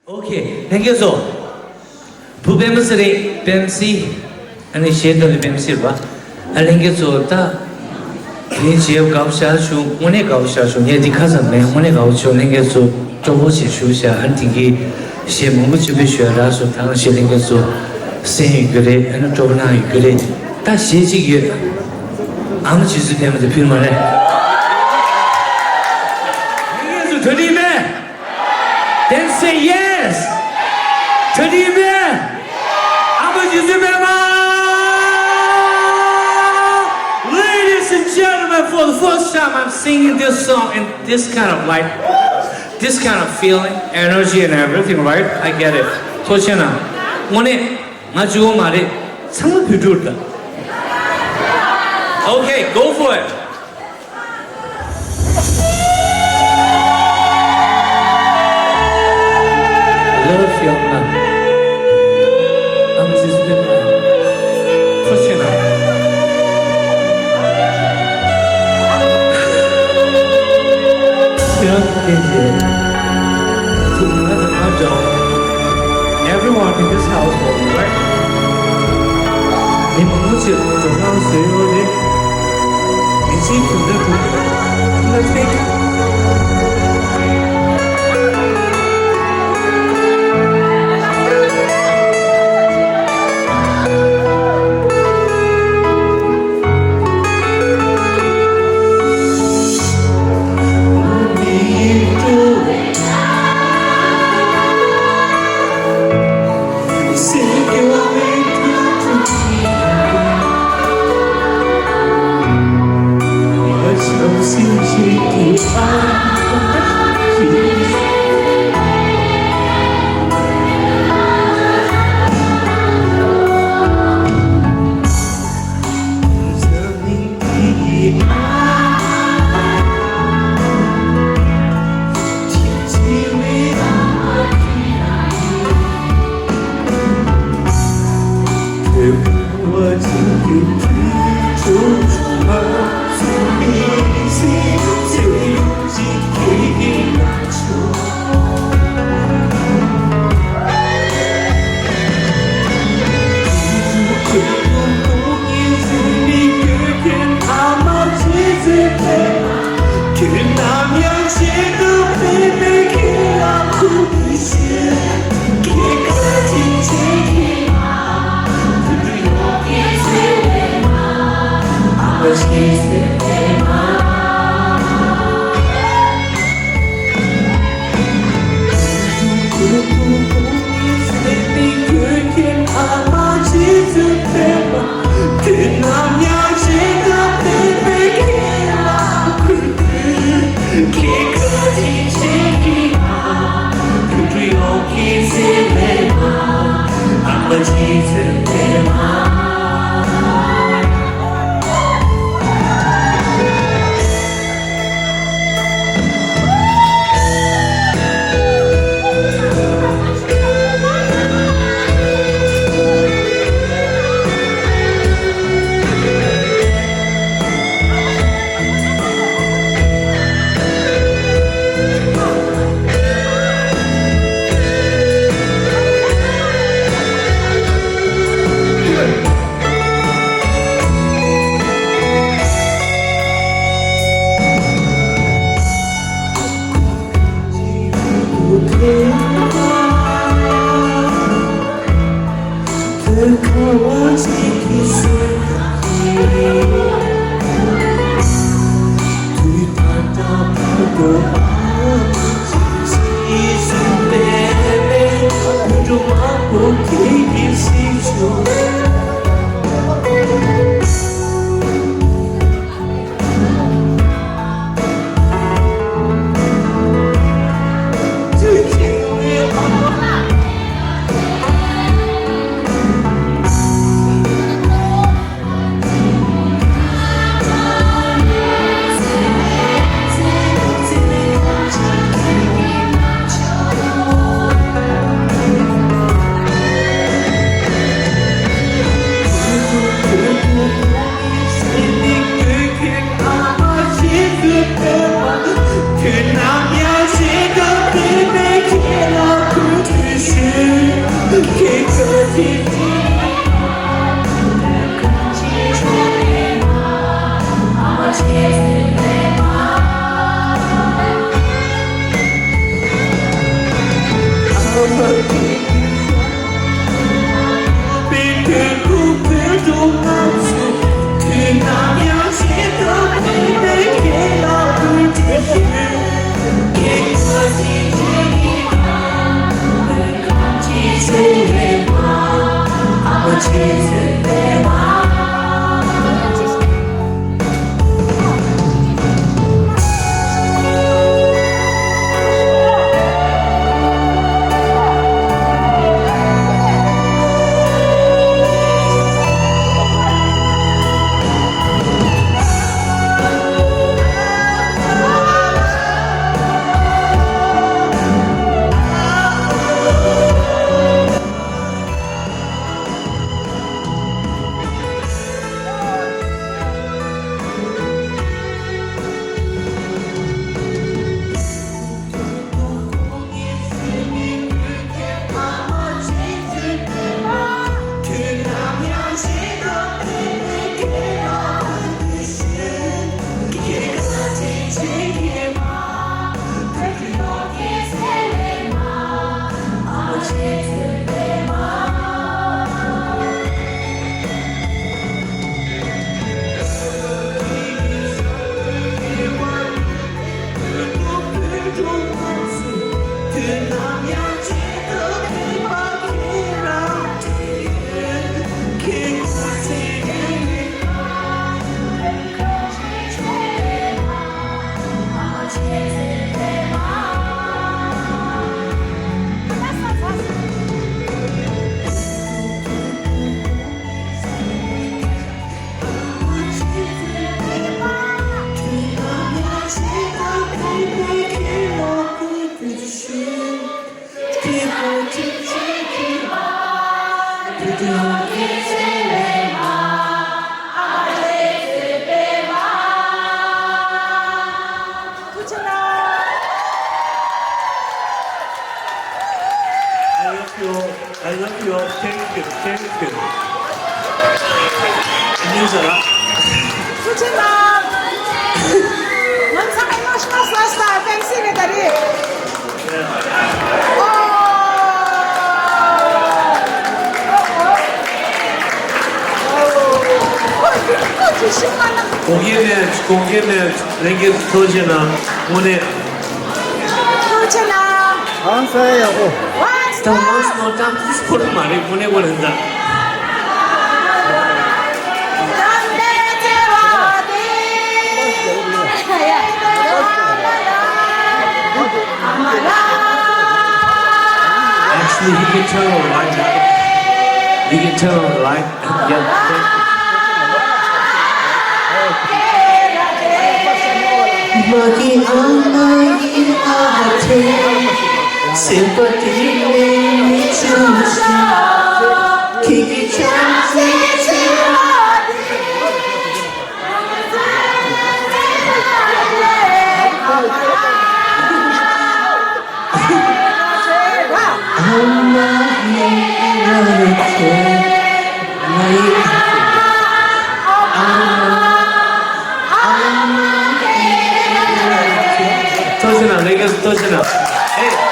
Okay, thank you so. 부뱀스리 뱀시 아니 셰더리 뱀시바 알랭게 소다 니지요 가우샤슈 오네 가우샤슈 니디 카자메 오네 가우쇼 랭게 소 조보시 슈샤 안티기 셰몽부 주비슈라소 당시 랭게 소 세이 그레 아니 조나이 그레 다 시지기 아무 짓을 때문에 필요만 해. 랭게 소 드리메 Then say yes. 드리면 아버지 주님아. Ladies and gentlemen, for the first time I'm singing this song and this kind of like, this kind of feeling, energy and everything, right? I get it. 소시나 오늘 마주오 말이 정말 비주얼다. Okay, go for it. Love your love. I'm just a man. Pushing up. Everyone in this household, right? 이 문무지 정상수요리 이제 분들 Let's make it. 그 남녀 지금 빛내 기록 I love you. Thank you. 인사라. 부채남 원상 emotional star 팬시 메달이 고기는 랭게 터지나 오늘 부채남 안사야고 다 먼저 다 스포츠 많이 보내보낸다. Actually, he can turn on right now. He can turn on right. Yeah. Magi amai aate sympathy me choose kiki chance 터지나, 내게서 터지나. Hey.